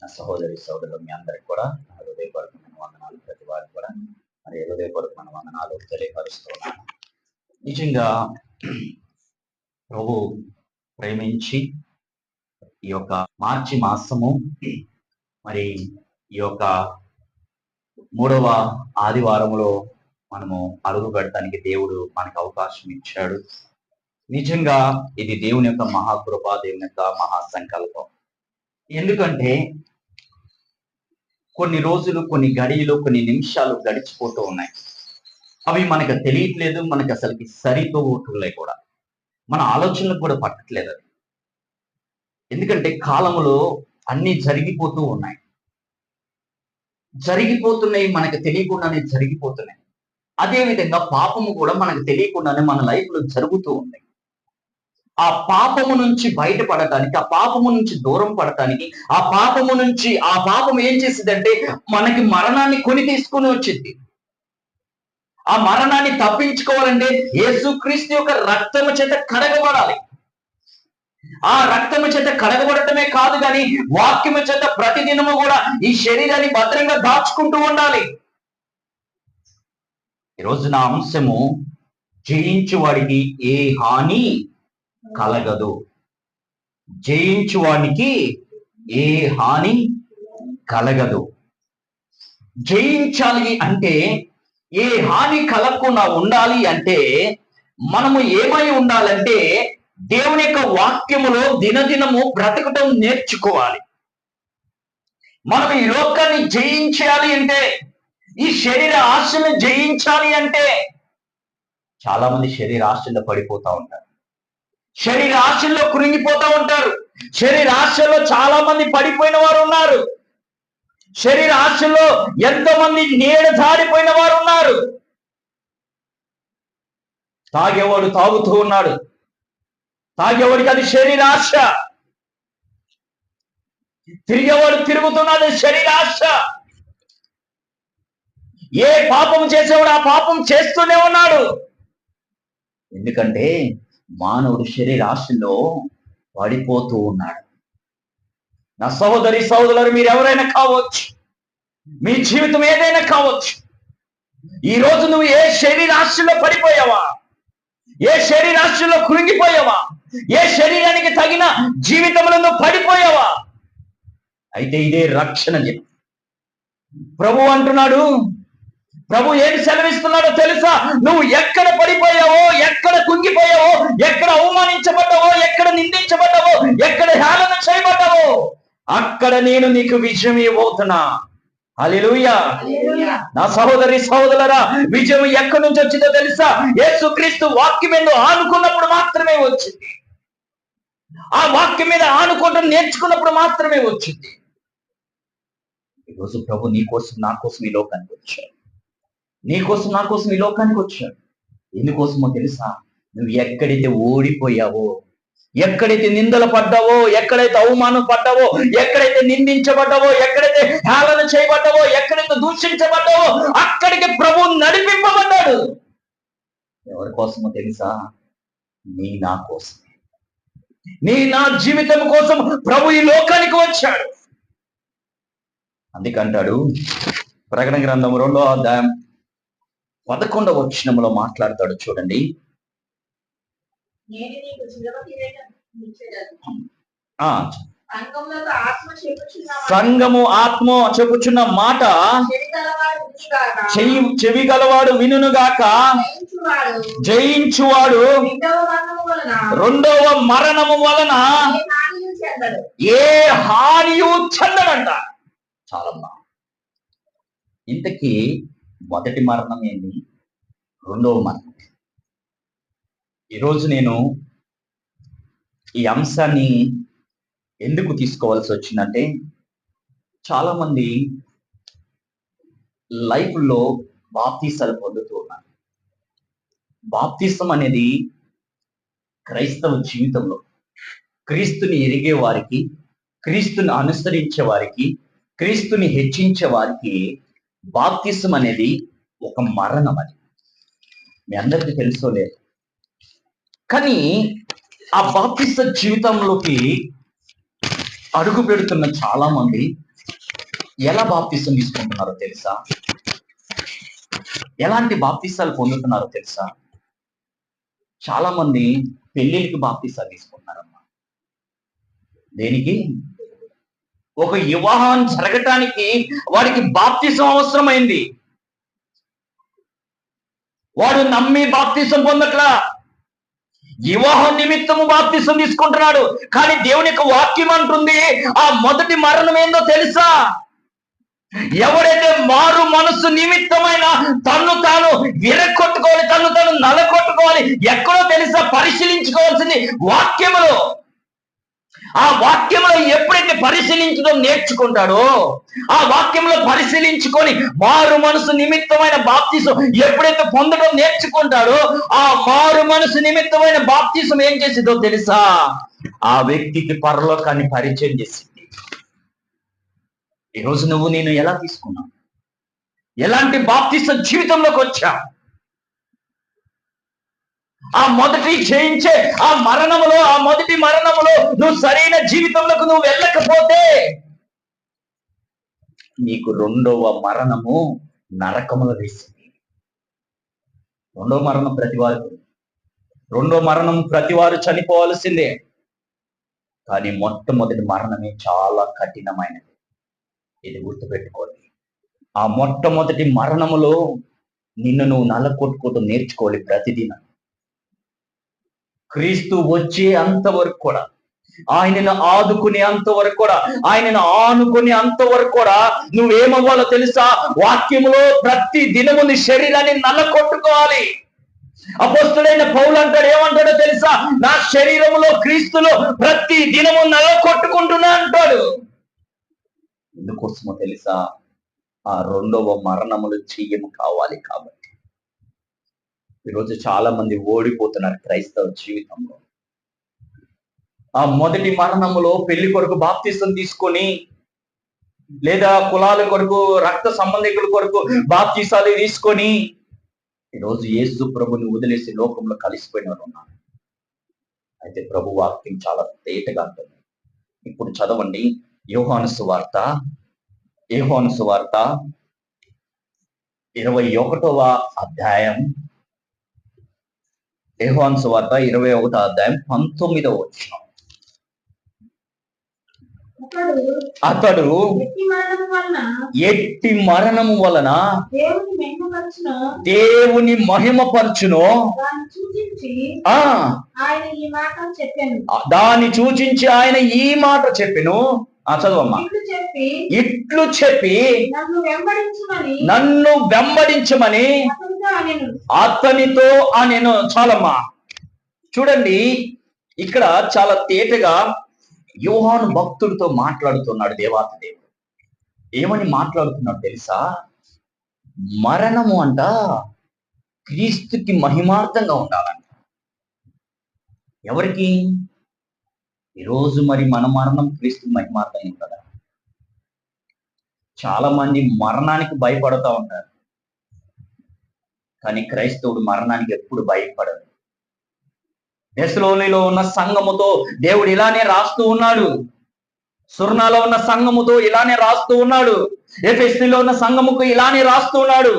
నా సహోదరి సోదరులు మీ అందరికి కూడా నా హృదయపూర్వకమైన వందనాలు. ప్రతి వారికి కూడా మరి హృదయపూర్వకమైన వందనాలు తెలియపరుస్తూ ఉన్నాను. నిజంగా ప్రభు ప్రేమించి ఈ యొక్క మార్చి మాసము మరి ఈ యొక్క 3వ ఆదివారంలో మనము అడుగు పెడతానికి దేవుడు మనకు అవకాశం ఇచ్చాడు. నిజంగా ఇది దేవుని యొక్క మహాకృప, దేవుని యొక్క మహాసంకల్పం. ఎందుకంటే కొన్ని రోజులు, కొన్ని గడియలు, కొన్ని నిమిషాలు గడిచిపోతూ ఉన్నాయి. అవి మనకు తెలియట్లేదు, మనకు అసలుకి సరితూగుతున్నాయి కూడా, మన ఆలోచనలకు కూడా పట్టట్లేదు అది. ఎందుకంటే కాలంలో అన్ని జరిగిపోతూ ఉన్నాయి, మనకు తెలియకుండానే జరిగిపోతున్నాయి. అదే విధంగా పాపము కూడా మనకు తెలియకుండానే మన లైఫ్ లో జరుగుతూ ఉంది. ఆ పాపము నుంచి బయటపడటానికి, ఆ పాపము నుంచి దూరం పడటానికి, ఆ పాపం ఏం చేసిందంటే మనకి మరణాన్ని కొని తీసుకుని వచ్చింది. ఆ మరణాన్ని తప్పించుకోవాలంటే యేసుక్రీస్తు యొక్క రక్తము చేత కడగబడాలి. ఆ రక్తము చేత కడగబడటమే కాదు కానీ వాక్యము చేత ప్రతిదినము కూడా ఈ శరీరాన్ని భద్రంగా దాచుకుంటూ ఉండాలి. ఈరోజు నా అంశము, జయించువాడికి ఏ హాని కలగదు. జయించువానికి ఏ హాని కలగదు. జయించాలి అంటే, ఏ హాని కలగకుండా ఉండాలి అంటే మనము ఏమై ఉండాలంటే దేవుని యొక్క వాక్యములో దినదినము బ్రతకటం నేర్చుకోవాలి. మనం ఈ లోకాన్ని జయించాలి అంటే, ఈ శరీర ఆశను జయించాలి అంటే, చాలా మంది శరీర ఆశల్లో పడిపోతా ఉంటారు, శరీర ఆశల్లో కృంగిపోతా ఉంటారు. శరీర ఆశల్లో చాలా మంది పడిపోయిన వారు ఉన్నారు. శరీర ఆశల్లో ఎంతో మంది నీడ జారిపోయిన వారు ఉన్నారు. తాగేవాడు తాగుతూ ఉన్నాడు, తాగేవాడికి అది శరీర ఆశ. తిరిగేవాడు తిరుగుతున్నాడు, శరీర ఆశ. ఏ పాపం చేసేవాడు ఆ పాపం చేస్తూనే ఉన్నాడు. ఎందుకంటే మానవుడు శరీర ఆశల్లో పడిపోతూ ఉన్నాడు. నా సహోదరి సహోదరులు, మీరు ఎవరైనా కావచ్చు, మీ జీవితం ఏదైనా కావచ్చు, ఈ రోజు నువ్వు ఏ శరీరాశలో పడిపోయావా, ఏ శరీరాశలో కృంగిపోయావా, ఏ శరీరానికి తగిన జీవితంలో నువ్వు పడిపోయావా, అయితే ఇదే రక్షణ దినం. ప్రభు అంటున్నాడు, ప్రభు ఏమి సెలవిస్తున్నాడో తెలుసా? నువ్వు ఎక్కడ పడిపోయావో, ఎక్కడ కుంగిపోయావో, ఎక్కడ అవమానించబడ్డావో, ఎక్కడ నిందించబడ్డావో, ఎక్కడ హేళన చేయబడ్డావో, అక్కడ నేను నీకు విజయం ఇవ్వబోతున్నా. హల్లెలూయా. నా సహోదరి సహోదరులారా, విజయం ఎక్కడి నుంచి వచ్చిందో తెలుసా? యేసుక్రీస్తు వాక్యం మీద ఆనుకున్నప్పుడు మాత్రమే వచ్చింది. ఆ వాక్యం మీద ఆనుకోవడం నేర్చుకున్నప్పుడు మాత్రమే వచ్చింది. ఈరోజు ప్రభు నీ కోసం, నా కోసం ఈ లోకానికి వచ్చాడు. నీ కోసం, నా కోసం ఈ లోకానికి వచ్చాడు. ఎందుకోసమో తెలుసా? నువ్వు ఎక్కడైతే ఓడిపోయావో, ఎక్కడైతే నిందలు పడ్డావో, ఎక్కడైతే అవమానం పడ్డావో, ఎక్కడైతే నిందించబడ్డావో, ఎక్కడైతే హేళన చేయబడ్డావో, ఎక్కడైతే దూషించబడ్డావో, అక్కడికి ప్రభు నడిపింపబడ్డాడు. ఎవరి కోసమో తెలుసా? నా కోసం, నా జీవితం కోసం ప్రభు ఈ లోకానికి వచ్చాడు. అందుకంటాడు ప్రకటన గ్రంథం 2వ అధ్యాయం 11వ వచనంలో మాట్లాడతాడు. చూడండి, సంఘము ఆత్మ చెప్పుచున్న మాట చెవి గలవాడు వినుగాక. జయించువాడు రెండవ మరణము వలన ఏ హానియు చెందడంట. చాలా బాగుంది. ఇంతకీ మొదటి మరణం ఏంటి, రెండవ మరణం? ఈరోజు నేను ఈ అంశాన్ని ఎందుకు తీసుకోవాల్సి వచ్చిందంటే, చాలా మంది లైఫ్లో బాప్తీసాలు పొందుతూ ఉన్నారు. బాప్తీసం అనేది క్రైస్తవ జీవితంలో క్రీస్తుని ఎరిగే వారికి, క్రీస్తుని అనుసరించే వారికి, క్రీస్తుని హెచ్చించే వారికి బాప్తీసం అనేది ఒక మరణం. అది మీ అందరికీ తెలుసో లేదు, కానీ ఆ బాప్తిస్మ జీవితంలోకి అడుగు పెడుతున్న చాలా మంది ఎలా బాప్తిసం తీసుకుంటున్నారో తెలుసా? ఎలాంటి బాప్తిసాలు పొందుతున్నారో తెలుసా? చాలా మంది పెళ్లికి బాప్తిసాలు తీసుకుంటున్నారమ్మా. దేనికి? ఒక వివాహం జరగటానికి వాడికి బాప్తిసం అవసరమైంది. వాడు నమ్మి బాప్తిసం పొందట్లా, వివాహం నిమిత్తము బాప్తిసం తీసుకుంటున్నాడు. కానీ దేవుని యొక్క వాక్యం అంటుంది, ఆ మొదటి మరణం ఏందో తెలుసా? ఎవడైతే మారు మనసు నిమిత్తమైన తన్ను తాను విరగొట్టుకోవాలి, తన్ను తాను నలగొట్టుకోవాలి. ఎక్కడో తెలుసా? పరిశీలించుకోవాల్సింది వాక్యములో. ఆ వాక్యంలో ఎప్పుడైతే పరిశీలించడం నేర్చుకుంటాడో, ఆ వాక్యంలో పరిశీలించుకొని మారు మనసు నిమిత్తమైన బాప్తిసం ఎప్పుడైతే పొందడం నేర్చుకుంటాడో, ఆ మారు మనసు నిమిత్తమైన బాప్తిసం ఏం చేసిందో తెలుసా? ఆ వ్యక్తికి పరలోకాన్ని పరిచయం చేసింది. ఈరోజు నువ్వు నేను ఎలా తీసుకున్నావు? ఎలాంటి బాప్తిసం జీవితంలోకి వచ్చా? ఆ మొదటి జయించే ఆ మొదటి మరణములో నువ్వు సరైన జీవితంలోకి నువ్వు వెళ్ళకపోతే నీకు రెండవ మరణము నరకములో వేసింది. రెండవ మరణం ప్రతి వారు చనిపోవాల్సిందే. కానీ మొట్టమొదటి మరణమే చాలా కఠినమైనది. ఇది గుర్తుపెట్టుకోండి. ఆ మొట్టమొదటి మరణములో నిన్ను నువ్వు నలకొట్టుకోవడం నేర్చుకోవాలి ప్రతిదినం. క్రీస్తు వచ్చే అంతవరకు కూడా, ఆయనను ఆదుకునే అంతవరకు కూడా, ఆయనను ఆనుకునే అంతవరకు కూడా నువ్వేమవ్వాలో తెలుసా? వాక్యములో ప్రతి దినము నీ శరీరాన్ని నల్లకొట్టుకోవాలి. అపోస్తుడైన పౌలు అంటాడు, ఏమంటాడో తెలుసా? నా శరీరములో క్రీస్తులో ప్రతి దినము నల్లకొట్టుకుంటున్నా అంటాడు. ఎందుకోసమో తెలుసా? ఆ రెండవ మరణములు చెయ్యము కావాలి కాబట్టి. ఈరోజు చాలా మంది ఓడిపోతున్నారు క్రైస్తవ జీవితంలో. ఆ మొదటి మరణములో పెళ్లి కొరకు బాప్తిసం తీసుకొని, లేదా కులాల కొరకు, రక్త సంబంధికుల కొరకు బాప్తిసాలు తీసుకొని ఈరోజు యేసు ప్రభుని వదిలేసి లోకంలో కలిసిపోయిన వారు ఉన్నారు. అయితే ప్రభు వాక్యం చాలా తేటగా ఉంటుంది. ఇప్పుడు చదవండి, యోహాను సువార్త 21వ అధ్యాయం. యోహాను సువార్త 21వ అధ్యాయం 19వ వచనం. అతడు ఎట్టి మరణము వలన దేవుని మహిమపరచును దాన్ని సూచించి ఆయన ఈ మాట చెప్పెను. చదవమ్మా. ఇట్లు చెప్పి నన్ను వెంబడించమని అతనితో అనెను. చాలమ్మా. చూడండి, ఇక్కడ చాలా తేటగా యోహాను భక్తుడితో మాట్లాడుతున్నాడు దేవాతి దేవుడు. ఏమని మాట్లాడుతున్నాడు తెలుసా? మరణము అంట క్రీస్తుకి మహిమార్థంగా ఉండాలంట. ఎవరికి? ఈరోజు మరి మన మరణం క్రీస్తుకి మహిమార్థంగా ఉంటుందా? చాలా మంది మరణానికి భయపడుతూ ఉంటారు, కానీ క్రైస్తవుడు మరణానికి ఎప్పుడు భయపడదు. దెసలోనిలో ఉన్న సంఘముతో దేవుడు ఇలానే రాస్తూ ఉన్నాడు. సుర్నాలో ఉన్న సంఘముతో ఇలానే రాస్తూ ఉన్నాడు. ఎఫెసీలో ఉన్న సంఘముకు ఇలానే రాస్తూ ఉన్నాడు.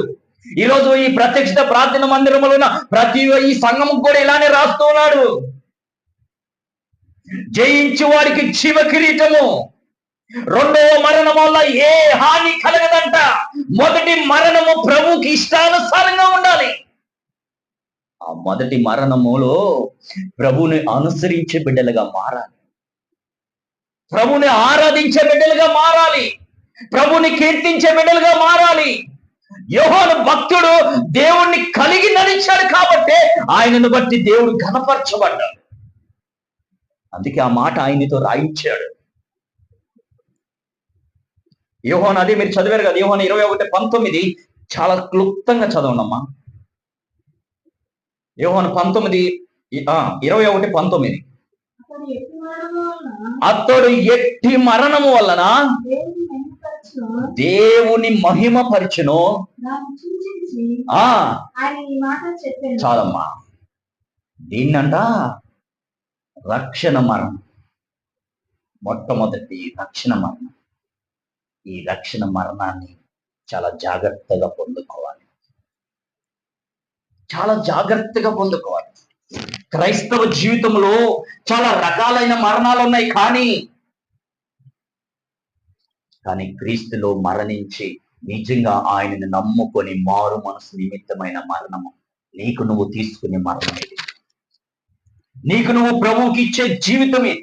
ఈరోజు ఈ ప్రత్యక్ష ప్రార్థన మందిరంలో ఉన్న ప్రతి ఈ సంఘముకు కూడా ఇలానే రాస్తూ ఉన్నాడు. జయించు వాడికి జీవ కిరీటము. రెండవ మరణం వల్ల ఏ హాని కలగదంట. మొదటి మరణము ప్రభుకి ఇష్టానుసారంగా ఉండాలి. ఆ మొదటి మరణములో ప్రభుని అనుసరించే బిడ్డలుగా మారాలి, ప్రభుని ఆరాధించే బిడ్డలుగా మారాలి, ప్రభుని కీర్తించే బిడ్డలుగా మారాలి. యోహాను భక్తుడు దేవుణ్ణి కలిగి నడిచాడు కాబట్టి ఆయనను బట్టి దేవుడు ఘనపరచబడ్డాడు. అందుకే ఆ మాట ఆయనతో రాయించాడు. యోహాను, అదే మీరు చదివారు కదా, యోహాను 21:19 చాలా క్లుప్తంగా చదవండమ్మా. యోహాను 21:19 అతడు ఎట్టి మరణము వలన దేవుని మహిమపరచును. చాలమ్మా. దీన్నంట రక్షణ మరణం. మొట్టమొదటి రక్షణ మరణం. ఈ రక్షణ మరణాన్ని చాలా జాగ్రత్తగా పొందుకోవాలి. చాలా జాగ్రత్తగా పొందుకోవాలి. క్రైస్తవ జీవితంలో చాలా రకాలైన మరణాలు ఉన్నాయి, కానీ క్రీస్తులో మరణించి నిజంగా ఆయనను నమ్ముకొని మారు మనసు నిమిత్తమైన మరణము నీకు నువ్వు తీసుకునే మరణం ఇది. నీకు నువ్వు ప్రభువుకి ఇచ్చే జీవితమే.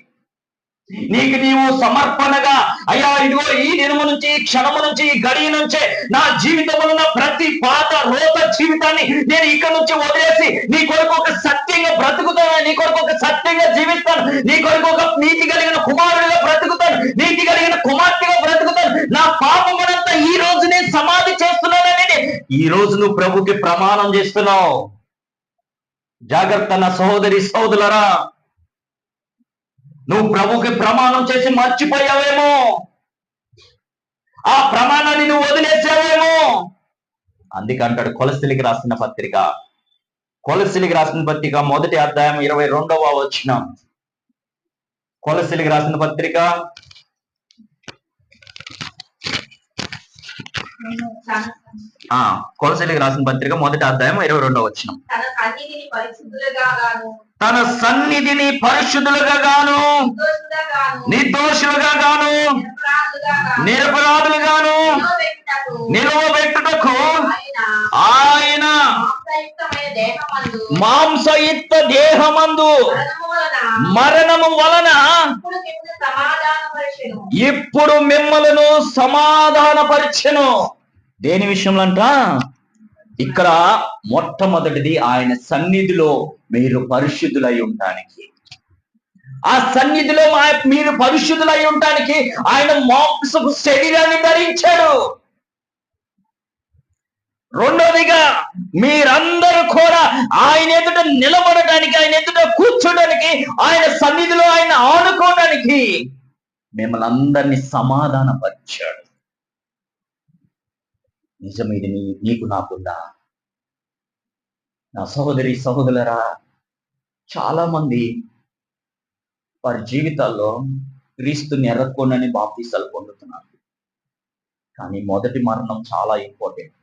నీకు నీవు సమర్పణగా, అయ్యా ఇదిగో ఈ దినము నుంచి, ఈ క్షణము నుంచి, ఈ గడియ నుంచే నా జీవితంలో ఉన్న ప్రతి పాత రోత జీవితాన్ని నేను ఇక్కడ నుంచి వదిలేసి నీ కొరకు ఒక సత్యంగా బ్రతుకుతాను, నీ కొరకు ఒక సత్యంగా జీవిస్తాను, నీ కొరకు ఒక నీతి కలిగిన కుమారుడిగా బ్రతుకుతాను, నీతి కలిగిన కుమార్తెగా బ్రతుకుతాను, నా పాపమునంతా ఈ రోజు నేను సమాధి చేస్తున్నానని ఈ రోజు నువ్వు ప్రభుకి ప్రమాణం చేస్తున్నావు. జాగ్రత్త నా సహోదరి సహోదరులారా, నువ్వు ప్రభుకి ప్రమాణం చేసి మర్చిపోయావేమో, ఆ ప్రమాణాన్ని నువ్వు వదిలేసావేమో. అందుకంటాడు కొలస్సీలకు రాసిన పత్రిక మొదటి అధ్యాయం 22వ వచనం. కొలస్సీలకు రాసిన పత్రిక మొదటి అధ్యాయం 22వ వచనం. తన సన్నిధిని పరిశుద్ధులుగా గాను, నిర్దోషులుగా గాను, నిరపరాధులుగాను నిలవబెట్టుటకు ఆయన మాంసయుక్త దేహమందు మరణము వలన ఇప్పుడు మిమ్మలను సమాధానపరిచెను. దేని విషయంలో అంట? ఇక్కడ మొట్టమొదటిది ఆయన సన్నిధిలో మీరు పరిశుద్ధులై ఉండటానికి, ఆ సన్నిధిలో మీరు పరిశుద్ధులై ఉండటానికి ఆయన మాంసపు శరీరాన్ని ధరించాడు. రెండోదిగా మీరందరూ కూడా ఆయన ఎదుట నిలబడటానికి, ఆయన ఎదుట కూర్చోడానికి, ఆయన సన్నిధిలో ఆయన ఆనుకోవడానికి మిమ్మల్ని అందరినీ సమాధానపరిచాడు. నిజం ఇది నీకు నాకుందా? నా సహోదరి సహోదరులారా, చాలా మంది వారి జీవితాల్లో క్రీస్తుని ఎరక్కోనని బాప్తీసాలు పొందుతున్నారు. కానీ మొదటి మరణం చాలా ఇంపార్టెంట్.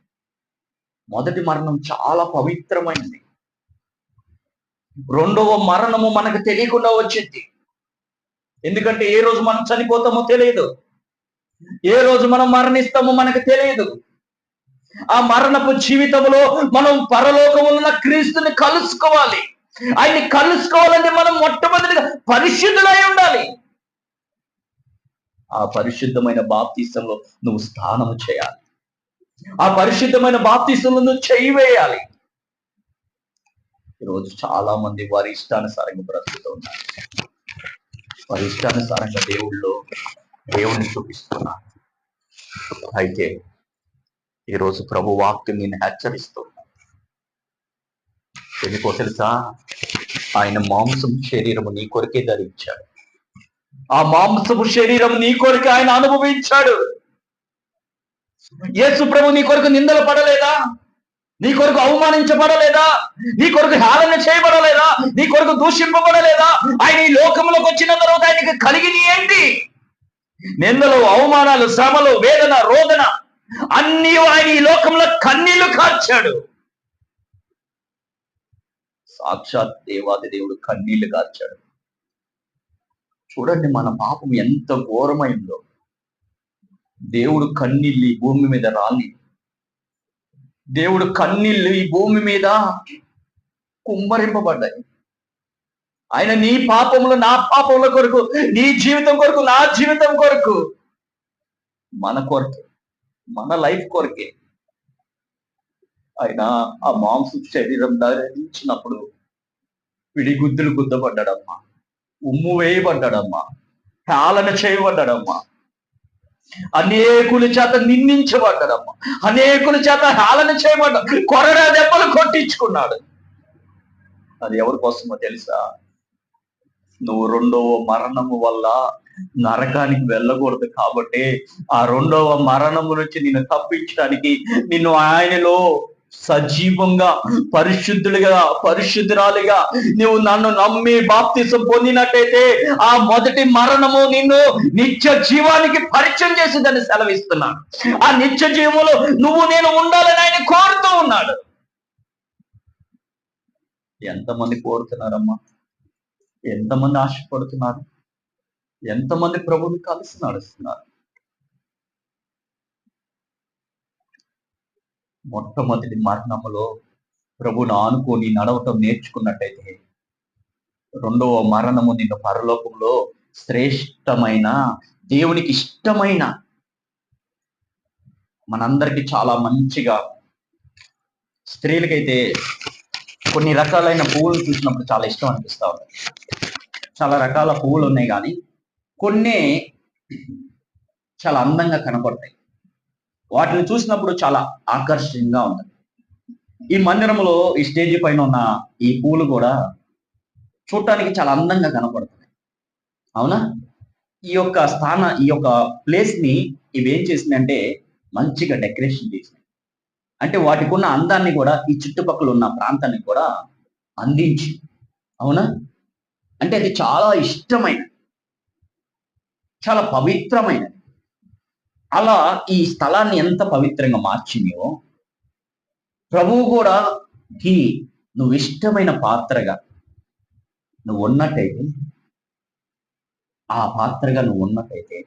మొదటి మరణం చాలా పవిత్రమైనది. రెండవ మరణము మనకు తెలియకుండా వచ్చింది. ఎందుకంటే ఏ రోజు మనం చనిపోతామో తెలియదు, ఏ రోజు మనం మరణిస్తామో మనకు తెలియదు. ఆ మరణపు జీవితంలో మనం పరలోకమున్న క్రీస్తుని కలుసుకోవాలి. ఆయన్ని కలుసుకోవాలంటే మనం మొట్టమొదటిగా పరిశుద్ధులై ఉండాలి. ఆ పరిశుద్ధమైన బాప్తీసంలో నువ్వు స్నానము చేయాలి. ఆ పరిశుద్ధమైన బాప్తీసంలో నువ్వు చేయి వేయాలి. ఈరోజు చాలా మంది వారి ఇష్టానుసారంగా బ్రతుకుతూ ఉన్నారు. వారి ఇష్టానుసారంగా దేవుణ్ణి చూపిస్తున్నారు. అయితే ఈరోజు ప్రభు వాక్యం నేను హెచ్చరిస్తున్నా. ఎందుకో తెలుసా? ఆయన మాంసము శరీరము నీ కొరకే ధరించాడు. ఆ మాంసపు శరీరం నీ కొరకే ఆయన అనుభవించాడు. యేసు ప్రభు నీ కొరకు నిందలు పడలేదా? నీ కొరకు అవమానించబడలేదా? నీ కొరకు హేళన చేయబడలేదా? నీ కొరకు దూషింపబడలేదా? ఆయన ఈ లోకంలోకి వచ్చిన తర్వాత ఆయనకి కలిగిన ఏంటి? నిందలు, అవమానాలు, శ్రమలు, వేదన, రోదన అన్నీ ఆయన ఈ లోకంలో కన్నీళ్లు కార్చాడు. సాక్షాత్ దేవాది దేవుడు కన్నీళ్లు కార్చాడు. చూడండి మన పాపం ఎంత ఘోరమైందో. దేవుడు కన్నీళ్ళు ఈ భూమి మీద రాలి, దేవుడు కన్నీళ్ళు ఈ భూమి మీద కుమ్మరింపబడ్డాయి. ఆయన నీ పాపములు నా పాపముల కొరకు, నీ జీవితం కొరకు, నా జీవితం కొరకు, మన కొరకే, మన లైఫ్ కొరకే ఆయన ఆ మాంసం శరీరం ధరించినప్పుడు పిడిగుద్దులు గుద్దబడ్డాడమ్మా, ఉమ్ము వేయబడ్డాడమ్మా, హేళన చేయబడ్డాడమ్మా, అనేకుల చేత నిందించబడ్డాడమ్మా, అనేకుల చేత హేళన చేయబడ్డాడు, కొరడా దెబ్బలు కొట్టించుకున్నాడు. అది ఎవరి కోసమో తెలుసా? నువ్వు రెండవ మరణము వల్ల నరకానికి వెళ్ళకూడదు కాబట్టి, ఆ రెండవ మరణము నుంచి నిన్ను తప్పించడానికి నిన్ను ఆయనలో సజీవంగా, పరిశుద్ధురాలిగా నువ్వు నన్ను నమ్మి బాప్తిసం పొందినట్టయితే ఆ మొదటి మరణము నిన్ను నిత్య జీవానికి పరిచయం చేసిందని సెలవిస్తున్నాడు. ఆ నిత్య జీవంలో నువ్వు నేను ఉండాలని ఆయన కోరుతూ ఉన్నాడు. ఎంతమంది కోరుతున్నారమ్మా? ఎంతమంది ఆశపడుతున్నారు? ఎంతమంది ప్రభువుని కలిసి నడుస్తున్నారు? మొట్టమొదటి మరణములో ప్రభువును ఆనుకొని నడవటం నేర్చుకున్నట్టయితే రెండవ మరణము నిన్ను పరలోకంలో శ్రేష్టమైన, దేవునికి ఇష్టమైన, మనందరికీ చాలా మంచిగా, స్త్రీలకైతే కొన్ని రకాలైన పువ్వులు చూసినప్పుడు చాలా ఇష్టం అనిపిస్తా ఉంటుంది. చాలా రకాల పువ్వులు ఉన్నాయి, కానీ కొన్ని చాలా అందంగా కనపడతాయి. వాటిని చూసినప్పుడు చాలా ఆకర్షణీయంగా ఉంటుంది. ఈ మందిరంలో ఈ స్టేజ్ పైన ఉన్న ఈ పూలు కూడా చూడటానికి చాలా అందంగా కనపడుతుంది. అవునా? ఈ యొక్క ప్లేస్ ని ఇవేం చేసిందంటే మంచిగా డెకరేషన్ చేసింది. అంటే వాటికి ఉన్న అందాన్ని కూడా ఈ చుట్టుపక్కల ఉన్న ప్రాంతాన్ని కూడా అందించి, అవునా? అంటే అది చాలా ఇష్టమైన, చాలా పవిత్రమైనది. అలా ఈ స్థలాన్ని ఎంత పవిత్రంగా మార్చిందో ప్రభువు కూడా నువ్వు ఇష్టమైన పాత్రగా నువ్వు ఉన్నట్టయితే, ఆ పాత్రగా నువ్వు ఉన్నట్టయితే,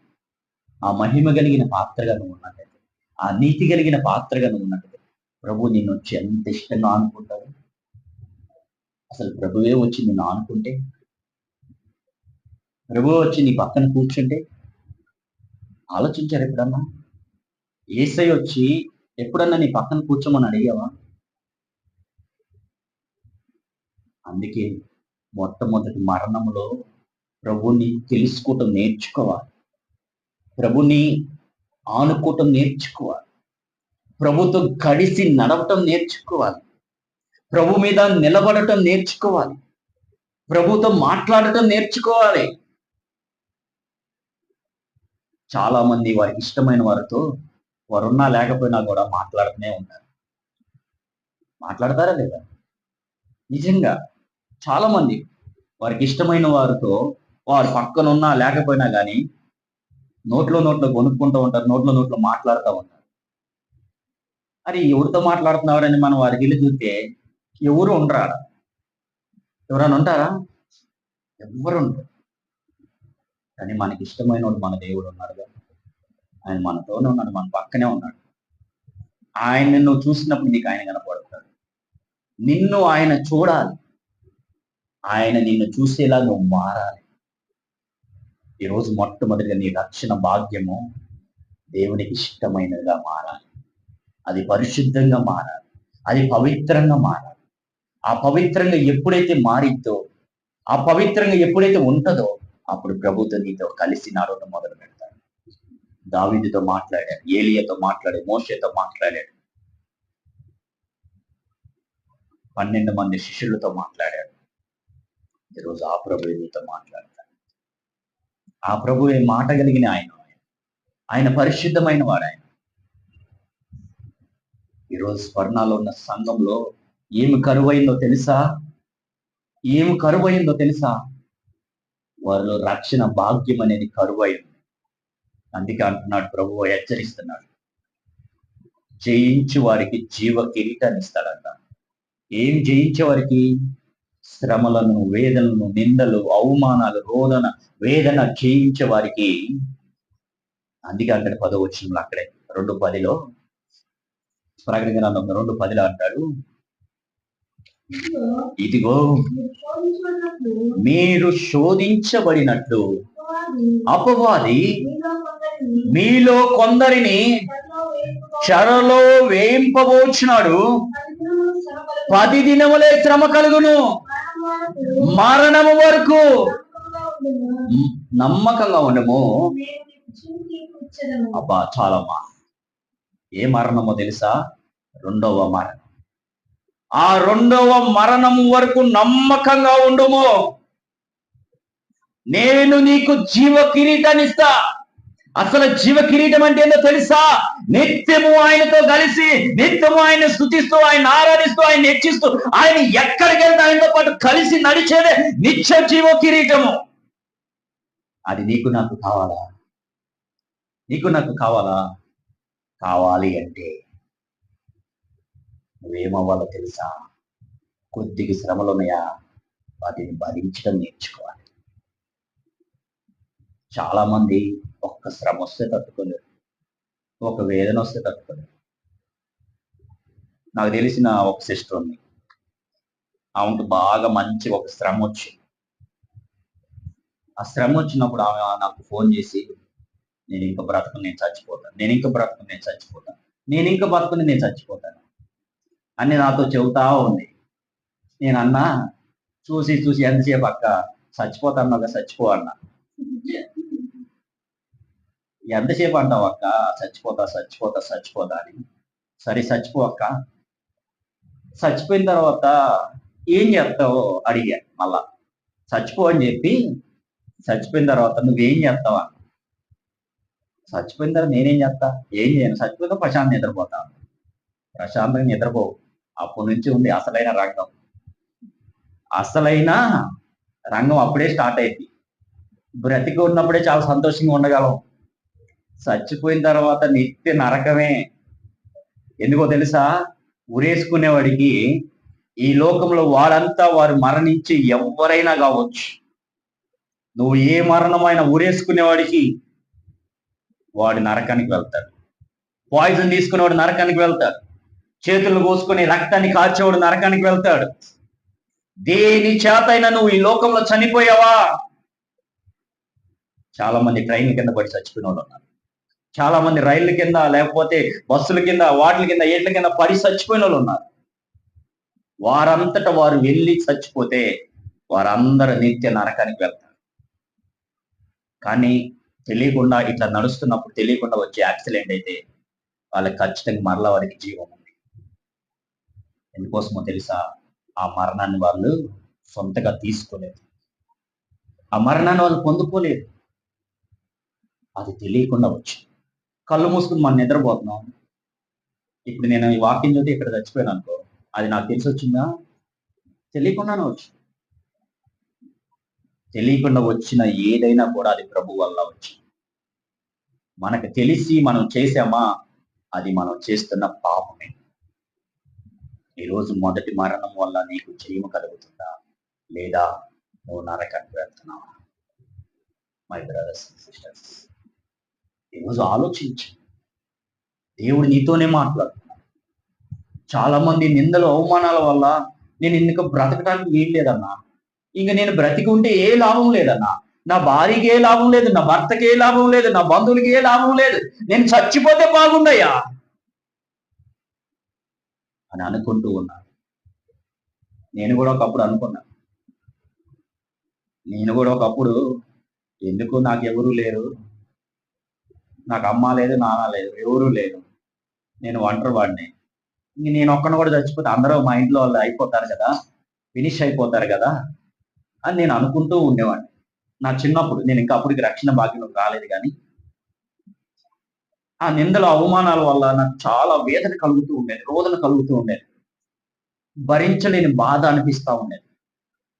ఆ మహిమ కలిగిన పాత్రగా నువ్వు ఉన్నట్టయితే, ఆ నీతి కలిగిన పాత్రగా నువ్వు ఉన్నట్టయితే, ప్రభు నిన్ను వచ్చి ఎంత ఇష్టంగా ఆనుకుంటాడు. అసలు ప్రభువే వచ్చి నిన్ను ఆనుకుంటే, ప్రభువే వచ్చి నీ పక్కన కూర్చుంటే, ఆలోచించారు ఎప్పుడన్నా? యేసయ్య వచ్చి ఎప్పుడన్నా నీ పక్కన కూర్చోమని అడిగావా? అందుకే మొట్టమొదటి మరణములో ప్రభుని తెలుసుకోవటం నేర్చుకోవాలి. ప్రభుని ఆనుకోవటం నేర్చుకోవాలి. ప్రభుతో కలిసి నడవటం నేర్చుకోవాలి. ప్రభు మీద నిలబడటం నేర్చుకోవాలి. ప్రభుతో మాట్లాడటం నేర్చుకోవాలి. చాలా మంది వారికి ఇష్టమైన వారితో వారున్నా లేకపోయినా కూడా మాట్లాడుతూనే ఉంటారు. మాట్లాడతారా లేదా? నిజంగా చాలా మంది వారికి ఇష్టమైన వారితో వారు పక్కనున్నా లేకపోయినా కానీ నోట్లో కొనుక్కుంటూ ఉంటారు, నోట్లో మాట్లాడుతూ ఉంటారు. అది ఎవరితో మాట్లాడుతున్నారని మనం వారికి వెళ్ళి చూస్తే ఎవరు ఉండరా? ఎవరైనా ఉంటారా? ఎవ్వరు ఉండరు. కానీ మనకి ఇష్టమైన వాడు మన దేవుడు ఉన్నాడుగా. ఆయన మనతోనే ఉన్నాడు, మన పక్కనే ఉన్నాడు. ఆయన్ని నువ్వు చూసినప్పుడు నీకు ఆయన కనపడతాడు. నిన్ను ఆయన చూడాలి. ఆయన నిన్ను చూసేలా నువ్వు మారాలి. ఈరోజు మొట్టమొదటిగా నీ రక్షణ భాగ్యము దేవునికి ఇష్టమైనదిగా మారాలి. అది పరిశుద్ధంగా మారాలి. అది పవిత్రంగా మారాలి. ఆ పవిత్రంగా ఎప్పుడైతే మారిద్దో, ఆ పవిత్రంగా ఎప్పుడైతే ఉంటుందో, అప్పుడు ప్రభుతో నీతో కలిసి నడవడం మొదలు పెడతాడు. దావీదుతో మాట్లాడాడు, ఏలియాతో మాట్లాడాడు, మోషేతో మాట్లాడాడు, 12 మంది శిష్యులతో మాట్లాడాడు. ఈరోజు ఆ ప్రభువే నీతో మాట్లాడతాడు. ఆ ప్రభువే మాట కలిగిన ఆయన పరిశుద్ధమైన వాడు. ఆయన ఈరోజు స్వర్ణాలో ఉన్న సంఘంలో ఏమి కరువైందో తెలుసా? వారిలో రక్షణ భాగ్యం అనేది కరువైంది. అందుకే అంటున్నాడు, ప్రభువు హెచ్చరిస్తున్నాడు, జయించు వారికి జీవ కిరీటాన్ని ఇస్తాడంట. ఏం జయించే వారికి? శ్రమలను, వేదనలను, నిందలు, అవమానాలు, రోదన, వేదన జయించే వారికి. అందుకే అక్కడ 10వ వచనంలో, అక్కడే 2:10 ప్రకటన గ్రంథం 2:10 అంటాడు, ఇదిగో మీరు శోధించబడినట్లు అపవాది మీలో కొందరిని చెరలో వేయింపబోచున్నాడు. 10 దినములే శ్రమ కలుగును, మరణము వరకు నమ్మకంగా ఉండము. అబ్బా, చాలమ్మా. ఏ మరణమో తెలుసా? 2వ మరణం. ఆ 2వ మరణం వరకు నమ్మకంగా ఉండము. నేను నీకు జీవ కిరీటాన్ని ఇస్తా. అసలు జీవ కిరీటం అంటే ఏందో తెలుసా? నిత్యము ఆయనతో కలిసి, నిత్యము ఆయన స్తుతిస్తూ, ఆయన ఆరాధిస్తూ, ఆయన హెచ్చిస్తూ, ఆయన ఎక్కడికి వెళ్తే ఆయనతో పాటు కలిసి నడిచేదే నిత్య జీవ కిరీటము. అది నీకు నాకు కావాలా? నీకు నాకు కావాలా? కావాలి అంటే నువ్వేమవ్వాలో తెలుసా? కొద్దిగా శ్రమలు ఉన్నాయా? వాటిని భరించడం నేర్చుకోవాలి. చాలా మంది ఒక్క శ్రమ వస్తే తట్టుకోలేరు, ఒక వేదన వస్తే తట్టుకోలేరు. నాకు తెలిసిన ఒక సిస్టర్ ఉంది. ఆమెకు బాగా మంచి ఒక శ్రమ వచ్చి, ఆ శ్రమ వచ్చినప్పుడు ఆమె నాకు ఫోన్ చేసి, నేను ఇంకా బ్రతకను, నేను చచ్చిపోతాను, నేను ఇంకా బ్రతకను, నేను చచ్చిపోతాను, నేను ఇంకా బతకను, నేను చచ్చిపోతాను అని నాతో చెబుతా ఉంది. నేను అన్నా, చూసి చూసి ఎంతసేపు అక్క, చచ్చిపోతాను చచ్చిపో అన్నా. ఎంతసేపు అంటావు అక్క, చచ్చిపోతా చచ్చిపోతా చచ్చిపోతా అని. సరే చచ్చిపో అక్క, చచ్చిపోయిన తర్వాత ఏం చేస్తావో అడిగా. మళ్ళా చచ్చిపో అని చెప్పి, చచ్చిపోయిన తర్వాత నువ్వేం చేస్తావా? చచ్చిపోయిన తర్వాత నేనేం చేస్తా? ఏం చేయను, చచ్చిపోయిన ప్రశాంతంగా నిద్రపోతాను. ప్రశాంతంగా నిద్రపో. అప్పటి నుంచి ఉంది అసలైన రంగం. అసలైన రంగం అప్పుడే స్టార్ట్ అయింది. బ్రతికి ఉన్నప్పుడే చాలా సంతోషంగా ఉండగలం. చచ్చిపోయిన తర్వాత నిత్య నరకమే. ఎందుకో తెలుసా? ఉరేసుకునేవాడికి ఈ లోకంలో వారు మరణించి ఎవరైనా కావచ్చు, నువ్వు ఏ మరణమైనా ఉరేసుకునేవాడికి వాడు నరకానికి వెళ్తాడు. పాయిజన్ తీసుకునేవాడు నరకానికి వెళ్తాడు. చేతులు కోసుకుని రక్తాన్ని కార్చేవాడు నరకానికి వెళ్తాడు. దేని చేతైనా నువ్వు ఈ లోకంలో చనిపోయావా? చాలా మంది ట్రైన్ల కింద పడి చచ్చిపోయిన వాళ్ళు ఉన్నారు. చాలా మంది రైళ్ల కింద, లేకపోతే బస్సుల కింద, వాటిల కింద, ఏట్ల కింద పడి చచ్చిపోయిన వాళ్ళు ఉన్నారు. వారంతటా వారు వెళ్ళి చచ్చిపోతే వారందరూ నిత్య నరకానికి వెళ్తారు. కానీ తెలియకుండా ఇట్లా నడుస్తున్నప్పుడు తెలియకుండా వచ్చే యాక్సిడెంట్ అయితే వాళ్ళకి ఖచ్చితంగా మరలా వారికి జీవం ఉంది. ఎందుకోసమో తెలుసా? ఆ మరణాన్ని వాళ్ళు సొంతగా తీసుకోలేదు, ఆ మరణాన్ని వాళ్ళు పొందుకోలేదు. అది తెలియకుండా వచ్చింది. కళ్ళు మూసుకుని మనం నిద్రపోతున్నాం. ఇప్పుడు నేను ఈ వాక్యం చదివి ఇక్కడ చచ్చిపోయాను అనుకో, అది నాకు తెలిసి వచ్చిందా? తెలియకుండానే వచ్చింది. తెలియకుండా వచ్చిన ఏదైనా కూడా అది ప్రభు వల్ల వచ్చింది. మనకు తెలిసి మనం చేసామా, అది మనం చేస్తున్న పాపమే. ఈరోజు మొదటి మరణం వల్ల నీకు జయము కలుగుతుందా, లేదా నువ్వు నరకానికి వెళ్తున్నావా? మై బ్రదర్స్ అండ్ సిస్టర్స్, ఈరోజు ఆలోచించు. దేవుడు నీతోనే మాట్లాడుతున్నాడు. చాలా మంది నిందలు, అవమానాల వల్ల నేను ఇందుకు బ్రతకడానికి వీలు లేదన్నా, ఇంక నేను బ్రతికి ఉంటే ఏ లాభం లేదన్నా, నా భార్యకి ఏ లాభం లేదు, నా భర్తకి ఏ లాభం లేదు, నా బంధువులకి ఏ లాభం లేదు, నేను చచ్చిపోతే బాగుండయ్యా అని అనుకుంటూ ఉన్నాను. నేను కూడా ఒకప్పుడు అనుకున్నా. నేను కూడా ఒకప్పుడు ఎందుకు నాకు ఎవరూ లేరు, నాకు అమ్మ లేదు, నాన్న లేదు, ఎవరూ లేరు, నేను ఒంటరి వాడిని, ఇంక నేను ఒక్కడిని కూడా చచ్చిపోతే అందరూ మా ఇంట్లో వాళ్ళు అయిపోతారు కదా, ఫినిష్ అయిపోతారు కదా అని నేను అనుకుంటూ ఉండేవాడిని. నా చిన్నప్పుడు, నేను ఇంకా అప్పటికి రక్షణ భాగ్యం రాలేదు, కానీ ఆ నిందల అవమానాల వల్ల నాకు చాలా వేదన కలుగుతూ ఉండేది, రోదన కలుగుతూ ఉండేది, భరించలేని బాధ అనిపిస్తా ఉండేది.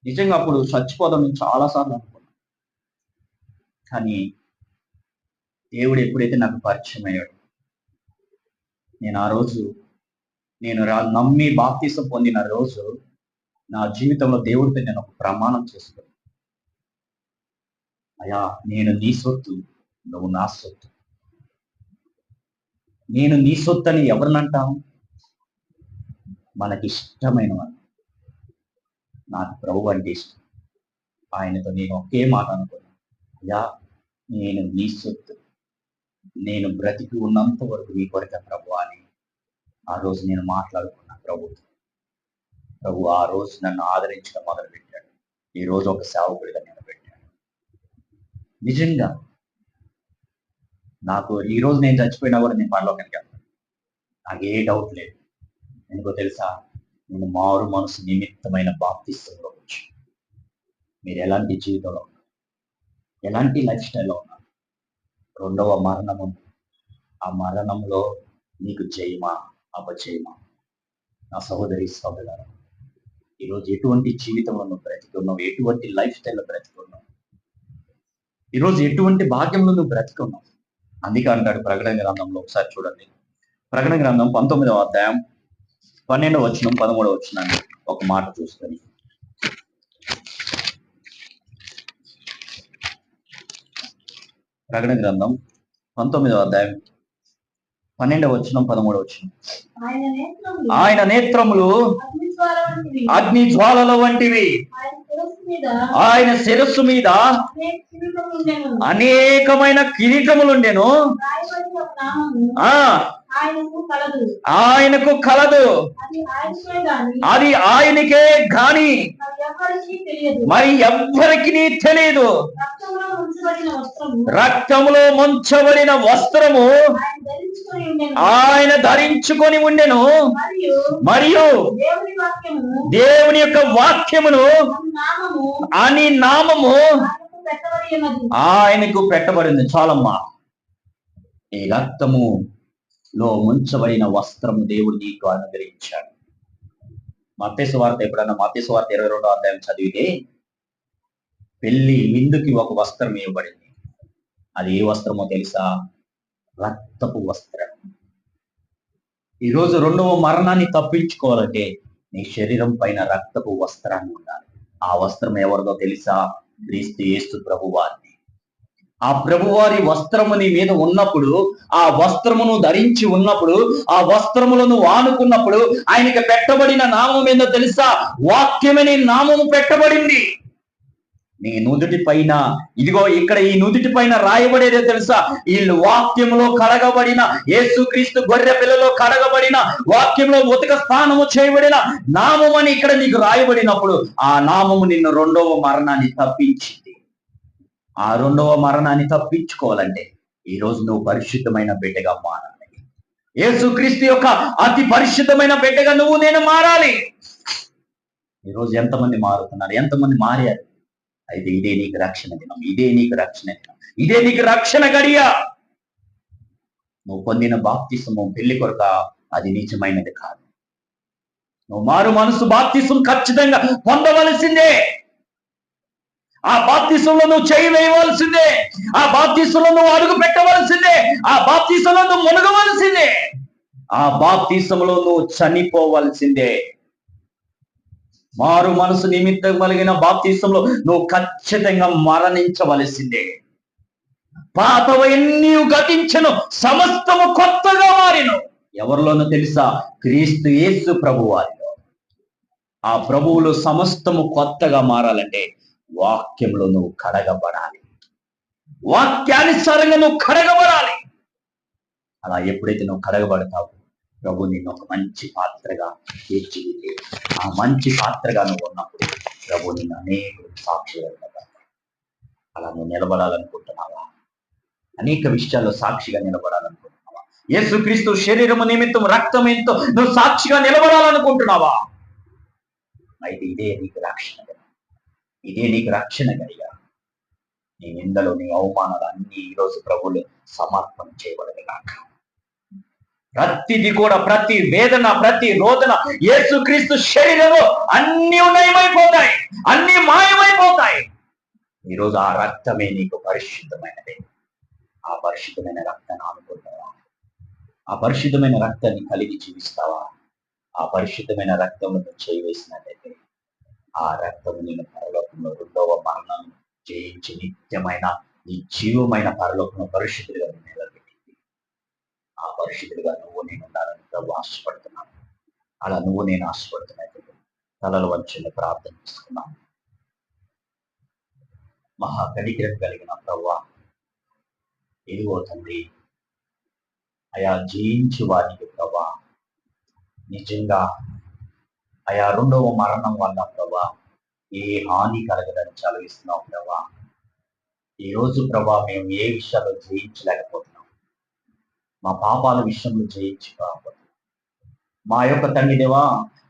నిజంగా అప్పుడు చచ్చిపోదాం నేను చాలాసార్లు అనుకున్నాను. కానీ దేవుడు ఎప్పుడైతే నాకు పరిచయం అయ్యాడు, నేను ఆ రోజు నమ్మి బాప్తీసం పొందిన రోజు నా జీవితంలో దేవుడితో నేను ఒక ప్రమాణం చేసుకున్నాను. అయ్యా, నేను నీ సొత్తు, నువ్వు నా సొత్తు. నేను నీ సొత్తు అని ఎవరినంటాం? మనకిష్టమైన వాడు. నాకు ప్రభు అంటే ఇష్టం. ఆయనతో నేను ఒకే మాట అనుకున్నాను, అయ్యా నేను నీ సొత్తు, నేను బ్రతికి ఉన్నంత వరకు నీ కొరకే ప్రభు అని ఆ రోజు నేను మాట్లాడుకున్నా ప్రభుతో. ప్రభు ఆ రోజు నన్ను ఆదరించడం మొదలుపెట్టాడు. ఈ రోజు ఒక సేవకుడిగా నిలబెట్టాడు. నిజంగా నాకు ఈ రోజు నేను చచ్చిపోయినా కూడా నేను పరలోకానికి వెళ్తాను, నాకే డౌట్ లేదు. ఎందుకో తెలుసా? నేను మారు మనసు నిమిత్తమైన బాప్తిస్తంలో వచ్చి, మీరు ఎలాంటి జీవితంలో ఉన్నారు, ఎలాంటి లైఫ్ స్టైల్లో ఉన్నారు, రెండవ మరణము. ఆ మరణంలో నీకు జయమా అపజయమా? నా సహోదరి సహోదరులారా, ఈరోజు ఎటువంటి జీవితంలో నువ్వు బ్రతికున్నావు? ఎటువంటి లైఫ్ స్టైల్లో బ్రతికున్నావు? ఈరోజు ఎటువంటి భాగ్యంలో నువ్వు బ్రతికున్నావు? అందుకే అంటాడు ప్రకటన గ్రంథంలో, ఒకసారి చూడండి. ప్రకటన గ్రంథం 19వ అధ్యాయం 12వ వచనం 13వ వచనాన్ని ఒక మాట చూసుకొని, ప్రకటన గ్రంథం 19వ అధ్యాయం 12వ వచనం 13వ వచనం. ఆయన నేత్రములు అగ్ని జ్వాలల వంటివి, ఆయన శిరస్సు మీద అనేకమైన కిరీటములుండెను. ఆయనకు కలదు, అది ఆయనకే గాని మరి ఎవ్వరికి తెలియదు. రక్తములో ముంచబడిన వస్త్రము ఆయన ధరించుకొని ఉండెను, మరియు దేవుని యొక్క వాక్యమును అని నామము ఆయనకు పెట్టబడింది. చాలమ్మా, ఈ రక్తములో ముంచబడిన వస్త్రము దేవుడు నీకు అనుగ్రహించాడు. మత్తయి సువార్త, ఎప్పుడన్నా మత్తయి సువార్త 22వ అధ్యాయం చదివితే పెళ్లి విందుకి ఒక వస్త్రం ఇవ్వబడింది. అది ఏ వస్త్రమో తెలుసా? రక్తపు వస్త్రం. ఈరోజు రెండవ మరణాన్ని తప్పించుకోవాలంటే నీ శరీరం పైన రక్తపు వస్త్రాన్ని ఉండాలి. ఆ వస్త్రం ఎవరిదో తెలుసా? క్రీస్తు యేసు ప్రభువారిని. ఆ ప్రభువారి వస్త్రము నీ మీద ఉన్నప్పుడు, ఆ వస్త్రమును ధరించి ఉన్నప్పుడు, ఆ వస్త్రములను ఆనుకున్నప్పుడు ఆయనకి పెట్టబడిన నామం ఏందో తెలుసా? వాక్యమనే నామము పెట్టబడింది. నీ నుదుటి పైన, ఇదిగో ఇక్కడ ఈ నుదుటి పైన రాయబడేదే తెలుసా? ఈ వాక్యములో కడగబడిన, యేసుక్రీస్తు గొర్రె పిల్లలో కడగబడిన, వాక్యంలో ఉతక స్థానము చేయబడిన నామం అని ఇక్కడ నీకు రాయబడినప్పుడు, ఆ నామము నిన్ను రెండవ మరణాన్ని తప్పించింది. ఆ రెండవ మరణాన్ని తప్పించుకోవాలంటే ఈరోజు నువ్వు పరిశుద్ధమైన బిడ్డగా మారాలి. యేసుక్రీస్తు యొక్క అతి పరిశుద్ధమైన బిడ్డగా నువ్వు నేను మారాలి. ఈరోజు ఎంతమంది మారుతున్నారు? ఎంతమంది మారారు? అయితే ఇదే నీకు రక్షణ దినం, ఇదే నీకు రక్షణ దినం, ఇదే నీకు రక్షణ గడియ. నువ్వు పొందిన బాప్తిసము పెళ్లి కొరక అది నిజమైనది కాదు. నువ్వు మారు మనసు బాప్తిసం ఖచ్చితంగా పొందవలసిందే. ఆ బాప్తిసంలో నువ్వు చేయి వేయవలసిందే. ఆ బాప్తిసంలో నువ్వు అడుగు పెట్టవలసిందే. ఆ బాప్తిసంలో నువ్వు మునగవలసిందే. ఆ బాప్తిసంలో నువ్వు చనిపోవలసిందే. మారు మనసు నిమిత్తం కలిగిన బాప్తిసంలో నువ్వు ఖచ్చితంగా మరణించవలసిందే. పాతవన్నీ గతించను, సమస్తము కొత్తగా మారిను. ఎవరిలోనూ తెలుసా? క్రీస్తు యేసు ప్రభువారిలో. ఆ ప్రభువులో సమస్తము కొత్తగా మారాలంటే వాక్యంలో నువ్వు కడగబడాలి. వాక్యానుసారంగా నువ్వు కడగబడాలి. అలా ఎప్పుడైతే నువ్వు కడగబడతావు, ప్రభు నిన్ను ఒక మంచి పాత్రగా తీర్చిదిద్ది, ఆ మంచి పాత్రగా నువ్వు ఉన్నప్పుడు ప్రభు నిన్ను అనేక సాక్షిగా నిలబడతావు. అలా నువ్వు నిలబడాలనుకుంటున్నావా? అనేక విషయాల్లో సాక్షిగా నిలబడాలనుకుంటున్నావా? యేసుక్రీస్తు శరీరము నిమిత్తం రక్తం ఎంతో నువ్వు సాక్షిగా నిలబడాలనుకుంటున్నావా? అయితే ఇదే నీకు రక్షణ, ఇదే నీకు రక్షణ గడిగా. నీ నిందలు, నీ అవమానాలు అన్ని ఈరోజు ప్రభువులు సమర్పణ చేయబడదు కాక. ప్రతిది కూడా, ప్రతి వేదన, ప్రతి రోదన యేసుక్రీస్తు శరీరంలో అన్ని నయమైపోతాయి, అన్ని మాయమైపోతాయి. ఈరోజు ఆ రక్తమే నీకు పరిశుద్ధమైనది. ఆ పరిశుద్ధమైన రక్తాన్ని అనుకుంటావా? ఆ పరిశుద్ధమైన రక్తాన్ని కలిగి జీవిస్తావా? ఆ పరిశుద్ధమైన రక్తంలో నువ్వు చేయవేసినట్లయితే ఆ రక్తము నేను పరలోకంలో రెండవ మరణం జయించి నిత్యమైన నీ జీవమైన పరలోకంలో పరిశుద్ధులుగా నిలబెట్టింది. ఆ పరిశుద్ధులుగా నువ్వు నేను ఉండాలని ప్రభు ఆశపడుతున్నాను. అలా నువ్వు నేను ఆశపడుతున్నట్టు తలలు వంచుని ప్రార్థన చేసుకున్నాను. మహా కనికరం కలిగిన ప్రభువా, ఇదిగో తండ్రి, అయా జయించు వారికి ప్రభా, నిజంగా అయా రెండవ మరణం వల్ల ప్రభా ఏ హాని కలగదని చదివిస్తున్నావు ప్రభా. ఈరోజు ప్రభా మేము ఏ విషయాల్లో జయించలేకపోతున్నాం, మా పాపాల విషయంలో జయించుకోకపోతున్నాం, మా యొక్క తండ్రి దేవా,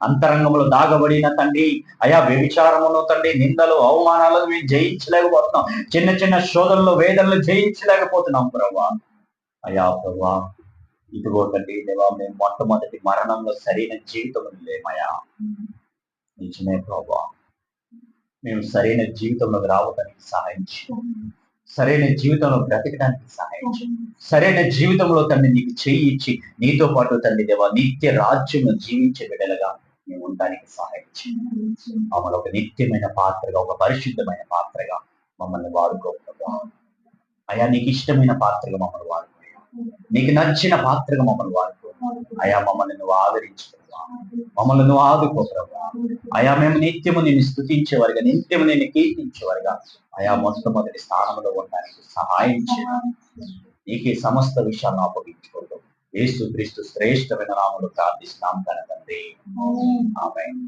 అంతరంగంలో దాగబడిన తండ్రి అయా వ్యభిచారమును తండ్రి నిందలు అవమానాలను మేము జయించలేకపోతున్నాం. చిన్న చిన్న శోధనలు వేదనలు జయించలేకపోతున్నాం ప్రభా. అయా ప్రభా, ఇదిగో తండ్రి దేవా, మేము మొట్టమొదటి మరణంలో సరైన జీవితం లేమయా. నిజమే ప్రభా, మేము సరైన జీవితంలోకి రావడానికి సహాయం చేయండి. సరైన జీవితంలో బ్రతకడానికి సహాయం చేయండి. సరైన జీవితంలో తండ్రి నీకు చేయి ఇచ్చి నీతో పాటు తండ్రి దేవా నిత్య రాజ్యంలో జీవించే బిడ్డలుగా మేము ఉండడానికి సహాయం చేయండి. మమ్మల్ని ఒక నిత్యమైన పాత్రగా, ఒక పరిశుద్ధమైన పాత్రగా మమ్మల్ని వాడుకో ప్రభా. అయా నీకు ఇష్టమైన పాత్రగా మమ్మల్ని వాడుకో, నీకు నచ్చిన పాత్రగా మమ్మల్ని వాడుకో. అయా మమ్మల్ని నువ్వు ఆదరించు, మమ్మల్ని నువ్వు ఆదుకో ప్రభా. అయా మేము నిత్యము నిన్ను స్తుతించేవారుగా, నిత్యము నిన్ను కీర్తించేవారుగా అయా మొట్టమొదటి స్థానంలో ఉండడానికి సహాయం చేయాలి. నీకే సమస్త విషయాలను అప్పగించుకుంటూ యేసు క్రీస్తు శ్రేష్టమైన నామములో ప్రార్థిస్తున్నాం తండ్రి. ఆమేన్.